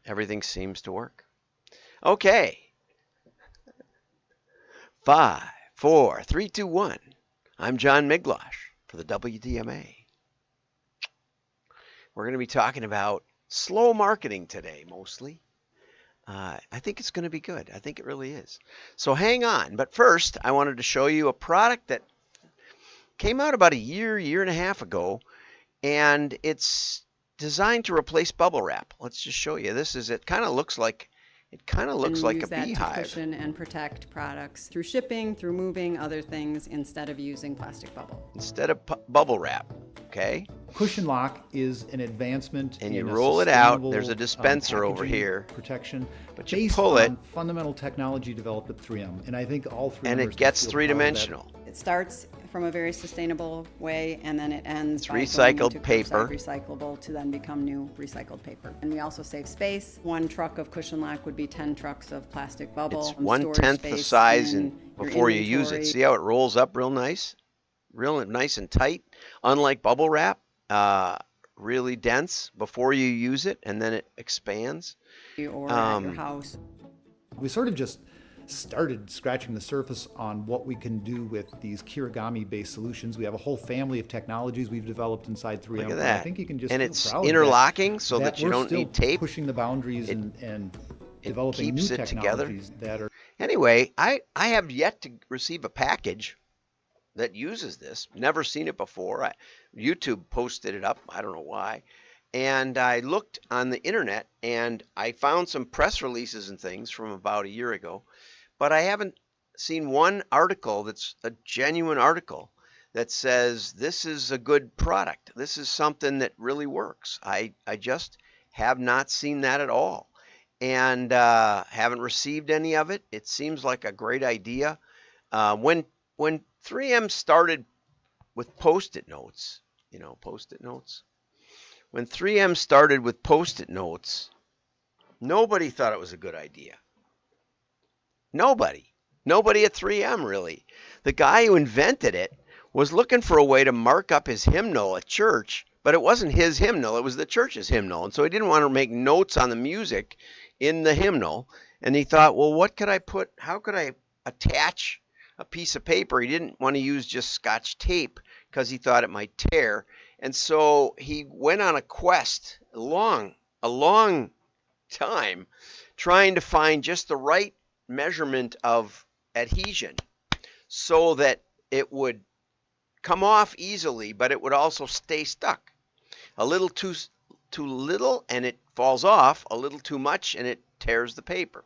everything seems to work. Okay. 5, 4, 3, 2, 1. I'm John Miglosh for the WDMA. We're going to be talking about slow marketing today, mostly. I think it's going to be good. I think it really is. So hang on. But first, I wanted to show you a product that came out about a year and a half ago, and it's designed to replace bubble wrap. Let's just show you. It kind of looks like a beehive. To cushion and protect products through shipping, through moving, other things, instead of using plastic bubble. Instead of bubble wrap, okay? Cushion lock is an advancement and in you roll it out. There's a sustainable, dispenser over packaging here. protection, But you based pull it, on fundamental technology developed at 3M, and I think all 3M and it gets three-dimensional. It starts from a very sustainable way, and then it ends It's by recycled going into paper. curbside recyclable to then become new recycled paper. And we also save space. 1 truck of cushion lock would be 10 trucks of plastic bubble. It's 1/10 the size before you use it. See how it rolls up real nice? Real nice and tight. Unlike bubble wrap, really dense before you use it, and then it expands. Or at your house. We sort of just started scratching the surface on what we can do with these Kirigami-based solutions. We have a whole family of technologies we've developed inside 3M. Look at that. I think you can just and feel it's proud interlocking so that you we're don't still need tape. pushing the boundaries and developing new keeps it together. technologies that are. Anyway, I have yet to receive a package that uses this. Never seen it before. YouTube posted it up. I don't know why. And I looked on the internet and I found some press releases and things from about a year ago, but I haven't seen one article that's a genuine article that says this is a good product. This is something that really works. I just have not seen that at all, and haven't received any of it. It seems like a great idea. When 3M started with Post-it notes, Post-it notes. When 3M started with Post-it notes, nobody thought it was a good idea. Nobody at 3M really. The guy who invented it was looking for a way to mark up his hymnal at church, but it wasn't his hymnal, it was the church's hymnal. And so he didn't want to make notes on the music in the hymnal. And he thought, well, how could I attach a piece of paper? He didn't want to use just Scotch tape because he thought it might tear. And so he went on a quest, a long time, trying to find just the right measurement of adhesion so that it would come off easily, but it would also stay stuck. A little too little and it falls off, a little too much and it tears the paper.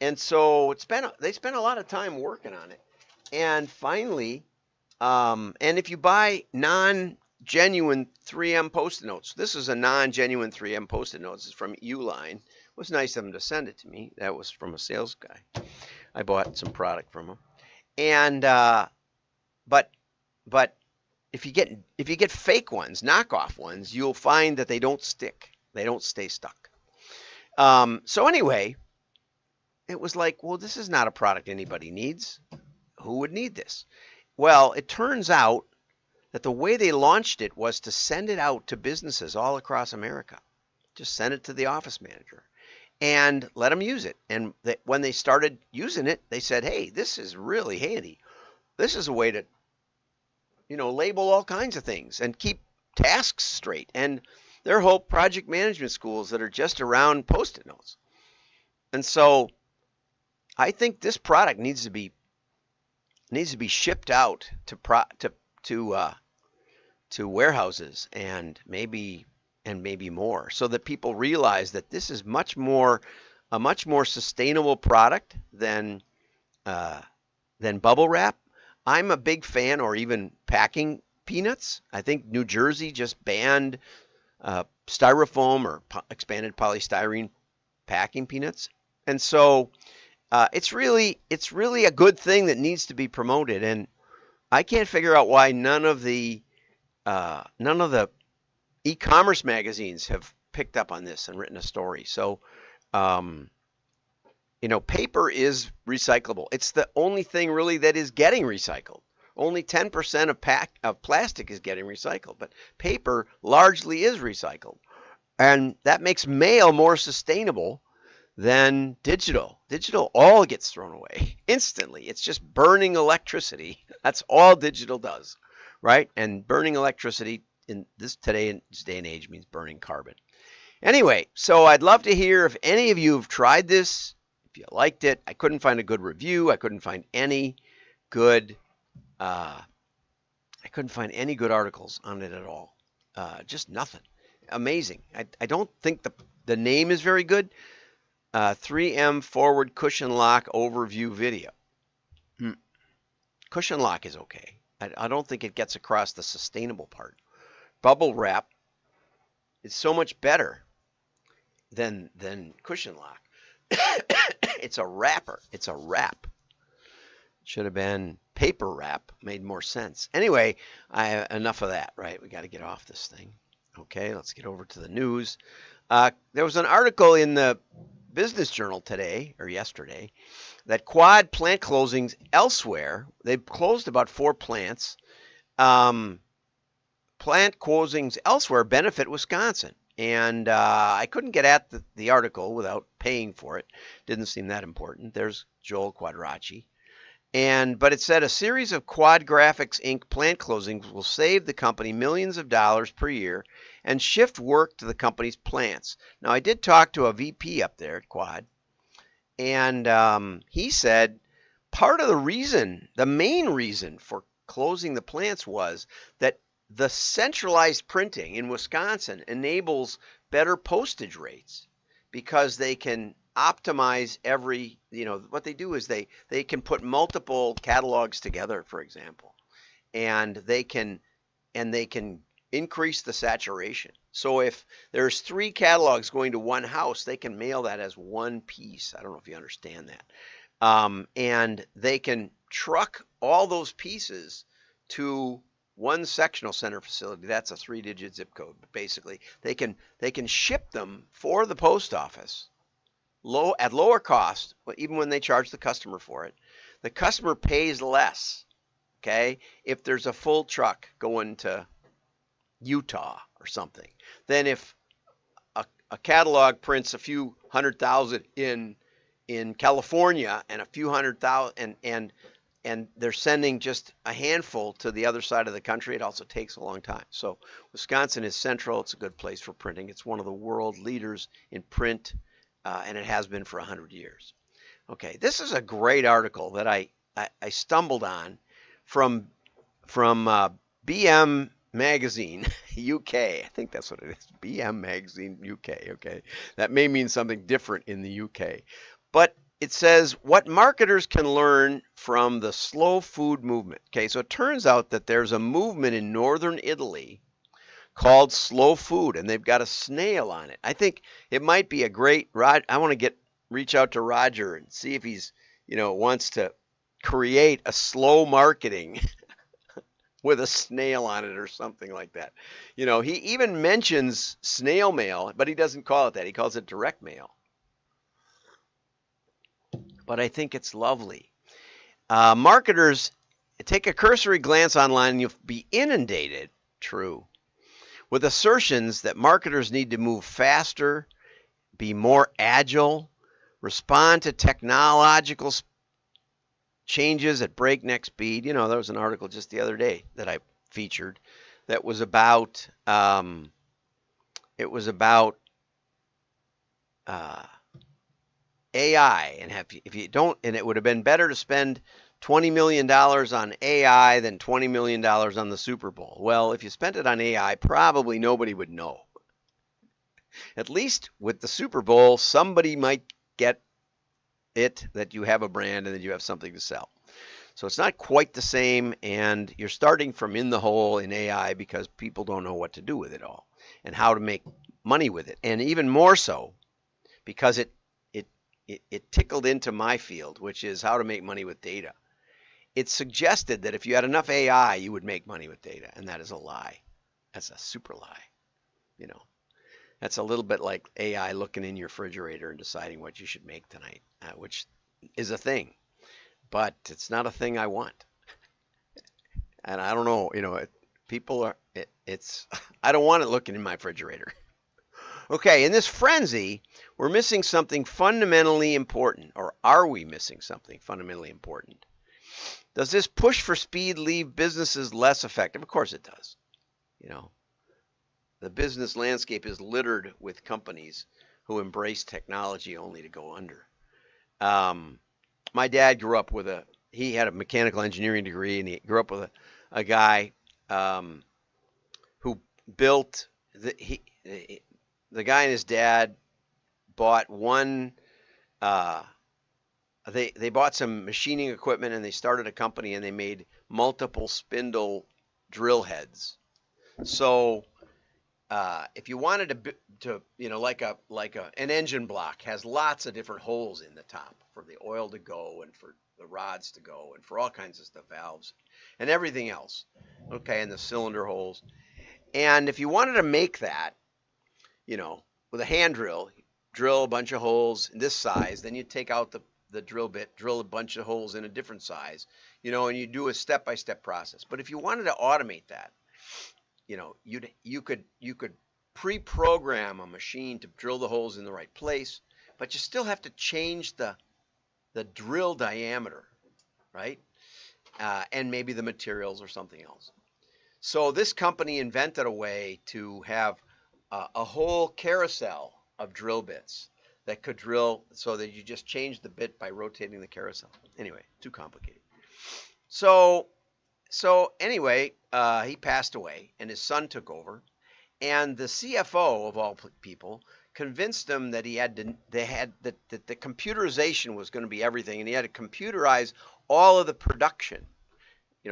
And so they spent a lot of time working on it. And finally, and if you buy non-genuine 3M Post-it notes, this is a non-genuine 3M Post-it notes. It's from Uline. It was nice of them to send it to me. That was from a sales guy. I bought some product from him. And but if you get fake ones, knockoff ones, you'll find that they don't stick. They don't stay stuck. So anyway, it was like, well, this is not a product anybody needs. Who would need this? Well, it turns out that the way they launched it was to send it out to businesses all across America. Just send it to the office manager and let them use it. And when they started using it, they said, hey, this is really handy. This is a way to, label all kinds of things and keep tasks straight. And there are whole project management schools that are just around Post-it notes. And so I think this product needs to be shipped out to warehouses and maybe more, so that people realize that this is a much more sustainable product than bubble wrap. I'm a big fan, or even packing peanuts. I think New Jersey just banned styrofoam or expanded polystyrene packing peanuts, and so it's really a good thing that needs to be promoted. And I can't figure out why none of the e-commerce magazines have picked up on this and written a story. So, paper is recyclable. It's the only thing really that is getting recycled. Only 10% of plastic is getting recycled, but paper largely is recycled. And that makes mail more sustainable than digital. Digital all gets thrown away instantly. It's just burning electricity. That's all digital does, right? And burning electricity in this day and age means burning carbon. Anyway, so I'd love to hear if any of you have tried this, if you liked it. I couldn't find a good review. I couldn't find any good articles on it at all. Just nothing. Amazing. I don't think the name is very good. 3M forward cushion lock overview video. Cushion lock is okay. I don't think it gets across the sustainable part. Bubble wrap is so much better than cushion lock. It's a wrapper. It's a wrap. Should have been paper wrap. Made more sense. Anyway, enough of that, right? We got to get off this thing. Okay, let's get over to the news. There was an article in the Business Journal today, or yesterday, that quad plant closings elsewhere, they've closed about 4 plants. Plant closings elsewhere benefit Wisconsin. And I couldn't get at the article without paying for it. Didn't seem that important. There's Joel Quadracci. But it said a series of Quad Graphics Inc. plant closings will save the company millions of dollars per year and shift work to the company's plants. Now, I did talk to a VP up there at Quad, and he said part of the main reason for closing the plants was that the centralized printing in Wisconsin enables better postage rates because they can optimize what they do is they can put multiple catalogs together, for example, and they can increase the saturation. So if there's 3 catalogs going to one house, they can mail that as one piece. I don't know if you understand that. And they can truck all those pieces to one sectional center facility. That's a 3-digit zip code. Basically, they can ship them for the post office at lower cost, even when they charge the customer for it. The customer pays less, okay, if there's a full truck going to Utah or something, than if a catalog prints a few 100,000 in California and a few 100,000 and they're sending just a handful to the other side of the country. It also takes a long time. So Wisconsin is central. It's a good place for printing. It's one of the world leaders in print, and it has been for 100 years. Okay, this is a great article that I stumbled on from BM Magazine UK. I think that's what it is. BM Magazine UK. Okay, that may mean something different in the UK, but it says what marketers can learn from the slow food movement. Okay, so it turns out that there's a movement in northern Italy called slow food, and they've got a snail on it. I think it might be a great. I want to reach out to Roger and see if he's wants to create a slow marketing with a snail on it or something like that. He even mentions snail mail, but he doesn't call it that. He calls it direct mail. But I think it's lovely. Marketers, take a cursory glance online and you'll be inundated, true, with assertions that marketers need to move faster, be more agile, respond to technological changes at breakneck speed. There was an article just the other day that I featured that was about AI, and if you don't, and it would have been better to spend $20 million on AI than $20 million on the Super Bowl. Well, if you spent it on AI, probably nobody would know. At least with the Super Bowl, somebody might get it that you have a brand and that you have something to sell. So it's not quite the same, and you're starting from in the hole in AI because people don't know what to do with it all and how to make money with it. And even more so because it tickled into my field, which is how to make money with data. It suggested that if you had enough AI, you would make money with data, and that is a lie. That's a super lie. That's a little bit like AI looking in your refrigerator and deciding what you should make tonight, which is a thing, but it's not a thing I want. And I don't know, people are, I don't want it looking in my refrigerator. Okay, in this frenzy, we're missing something fundamentally important, or are we missing something fundamentally important? Does this push for speed leave businesses less effective? Of course it does. You know, the business landscape is littered with companies who embrace technology only to go under. My dad grew up with he had a mechanical engineering degree, and he grew up with a guy who built, the guy and his dad bought they bought some machining equipment, and they started a company, and they made multiple spindle drill heads. So if you wanted to like an engine block has lots of different holes in the top for the oil to go, and for the rods to go, and for all kinds of stuff, valves and everything else. Okay, and the cylinder holes. And if you wanted to make that, with a hand drill a bunch of holes in this size, then you take out the drill bit, drill a bunch of holes in a different size, and you do a step-by-step process. But if you wanted to automate that, you could pre-program a machine to drill the holes in the right place, but you still have to change the drill diameter, right? And maybe the materials or something else. So this company invented a way to have a whole carousel of drill bits that could drill, so that you just change the bit by rotating the carousel. Anyway, too complicated. So anyway, he passed away, and his son took over, and the CFO of all people convinced him that that the computerization was going to be everything, and he had to computerize all of the production.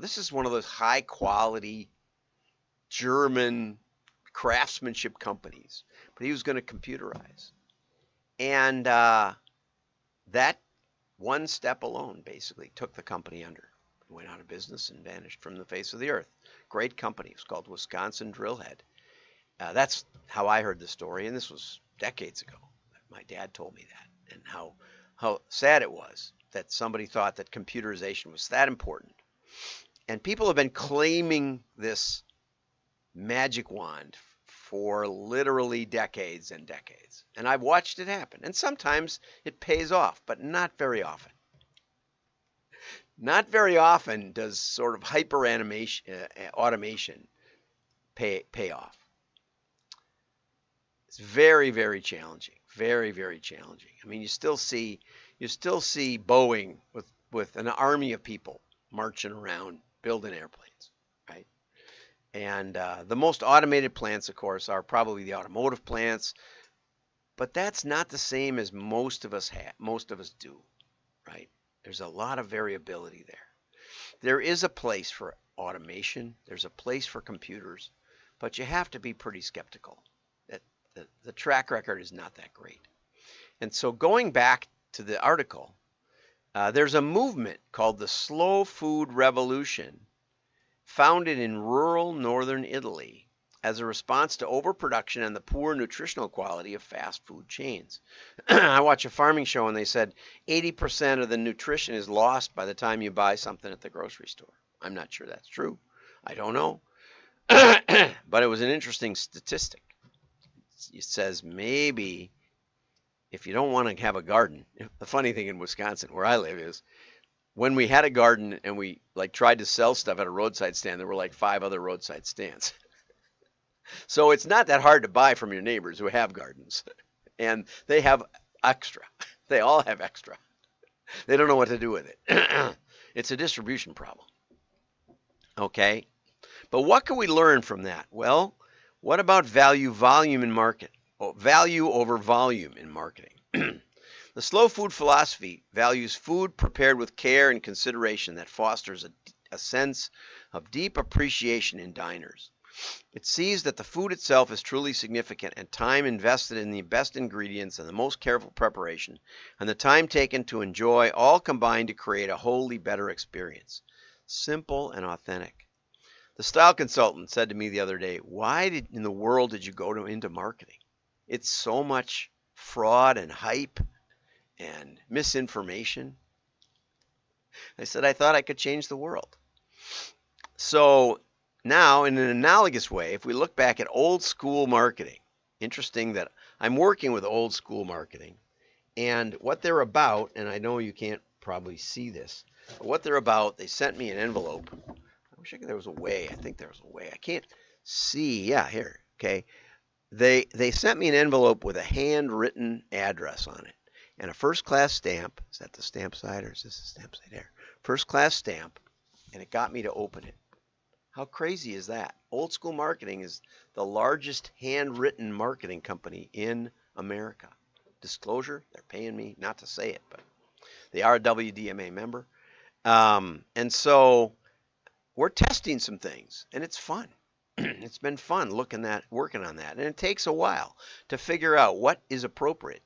This is one of those high quality German craftsmanship companies, but he was going to computerize. And that one step alone basically took the company under. It went out of business and vanished from the face of the earth. Great company. It was called Wisconsin Drillhead. That's how I heard the story, and this was decades ago. My dad told me that, and how sad it was that somebody thought that computerization was that important. And people have been claiming this magic wand for literally decades and decades. And I've watched it happen. And sometimes it pays off, but not very often. Not very often does sort of automation pay off. It's very, very challenging. Very, very challenging. I mean, you still see Boeing with an army of people marching around building airplanes, right? And the most automated plants, of course, are probably the automotive plants, but that's not the same as most of us do, right? There's a lot of variability there. There is a place for automation. There's a place for computers, but you have to be pretty skeptical. That the track record is not that great. And so going back to the article, there's a movement called the Slow Food Revolution, founded in rural northern Italy as a response to overproduction and the poor nutritional quality of fast food chains. I watch a farming show, and they said 80% of the nutrition is lost by the time you buy something at the grocery store. I'm not sure that's true. I don't know. But it was an interesting statistic. It says maybe if you don't want to have a garden, the funny thing in Wisconsin, where I live, is when we had a garden and we tried to sell stuff at a roadside stand, there were 5 other roadside stands. So it's not that hard to buy from your neighbors who have gardens, and they have extra. They all have extra. They don't know what to do with it. It's a distribution problem. Okay, but what can we learn from that? Well, what about value over volume in marketing? The slow food philosophy values food prepared with care and consideration that fosters a sense of deep appreciation in diners. It sees that the food itself is truly significant, and time invested in the best ingredients and the most careful preparation, and the time taken to enjoy, all combine to create a wholly better experience. Simple and authentic. The style consultant said to me the other day, why in the world did you go into marketing? It's so much fraud and hype and misinformation. I said, I thought I could change the world. So now, in an analogous way, if we look back at old school marketing, interesting that I'm working with old school marketing, and what they're about, and I know you can't probably see this, but what they're about, they sent me an envelope. I wish there was a way. I think there was a way. I can't see. Yeah, here. Okay. They sent me an envelope with a handwritten address on it and a first class stamp. Is that the stamp side or is this the stamp side there? First class stamp, and it got me to open it. How crazy is that? Old School Marketing is the largest handwritten marketing company in America. Disclosure, they're paying me not to say it, but they are a WDMA member. And so we're testing some things, and it's fun. It's been fun working on that. And it takes a while to figure out what is appropriate.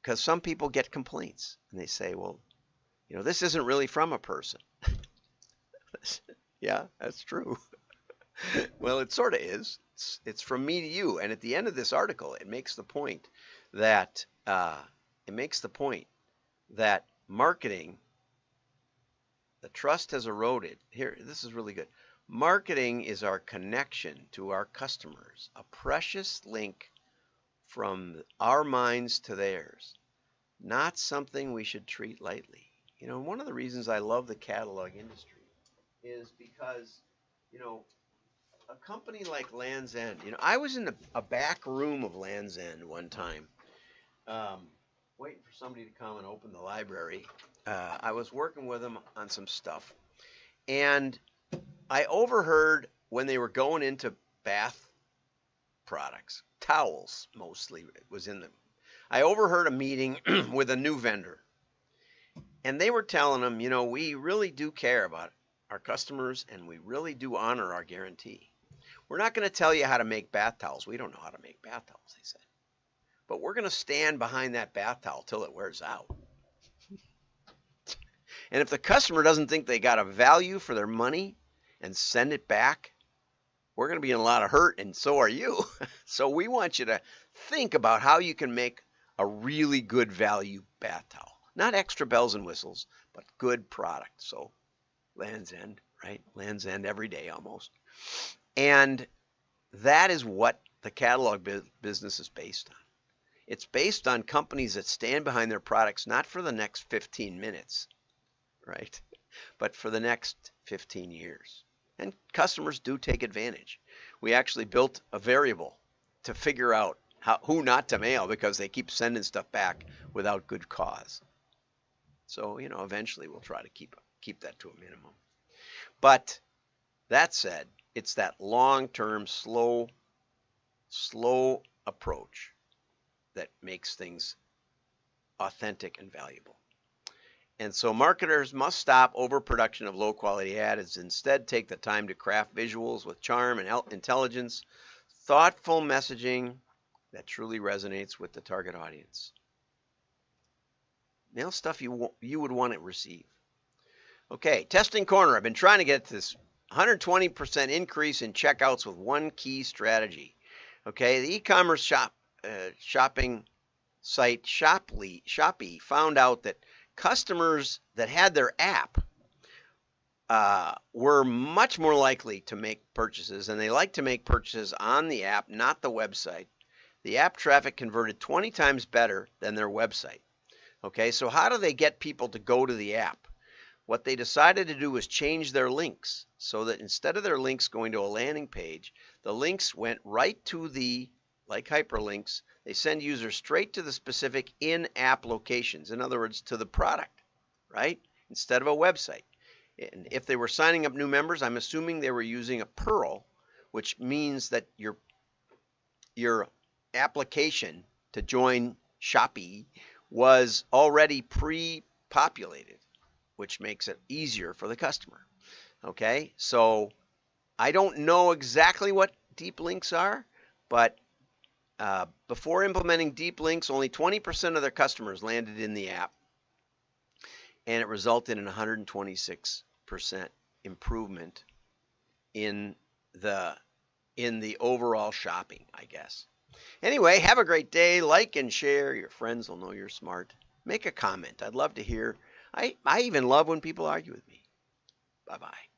Because some people get complaints, and they say, well, this isn't really from a person. Yeah, that's true. Well, it sort of is. It's from me to you. And at the end of this article, it makes the point that marketing, the trust has eroded. Here, this is really good. Marketing is our connection to our customers, a precious link from our minds to theirs, not something we should treat lightly. One of the reasons I love the catalog industry is because, a company like Land's End, I was in a back room of Land's End one time, waiting for somebody to come and open the library. I was working with them on some stuff, and I overheard when they were going into bath products, towels mostly was in them. I overheard a meeting with a new vendor, and they were telling them, we really do care about our customers, and we really do honor our guarantee. We're not going to tell you how to make bath towels. We don't know how to make bath towels, they said. But we're going to stand behind that bath towel till it wears out. And if the customer doesn't think they got a value for their money and send it back, we're going to be in a lot of hurt, and so are you. So we want you to think about how you can make a really good value bath towel. Not extra bells and whistles, but good product. So Land's End, right? Land's End every day almost. And that is what the catalog business is based on. It's based on companies that stand behind their products not for the next 15 minutes, right? But for the next 15 years. And customers do take advantage. We actually built a variable to figure out who not to mail because they keep sending stuff back without good cause. So, eventually we'll try to keep that to a minimum. But that said, it's that long-term, slow approach that makes things authentic and valuable. And so marketers must stop overproduction of low-quality ads, instead take the time to craft visuals with charm and intelligence, thoughtful messaging that truly resonates with the target audience. Mail stuff you would want to receive. Okay, testing corner. I've been trying to get this 120% increase in checkouts with one key strategy. Okay, the e-commerce shopping site Shopee found out that customers that had their app were much more likely to make purchases, and they like to make purchases on the app, not the website. The app traffic converted 20 times better than their website. Okay, so how do they get people to go to the app? What they decided to do was change their links so that instead of their links going to a landing page, the links went right to like hyperlinks, they send users straight to the specific in-app locations. In other words, to the product, right? Instead of a website. And if they were signing up new members, I'm assuming they were using a Pearl, which means that your application to join Shopee was already pre-populated, which makes it easier for the customer. Okay, so I don't know exactly what deep links are, but before implementing deep links, only 20% of their customers landed in the app, and it resulted in 126% improvement in the overall shopping, I guess. Anyway, have a great day. Like and share. Your friends will know you're smart. Make a comment. I'd love to hear. I even love when people argue with me. Bye-bye.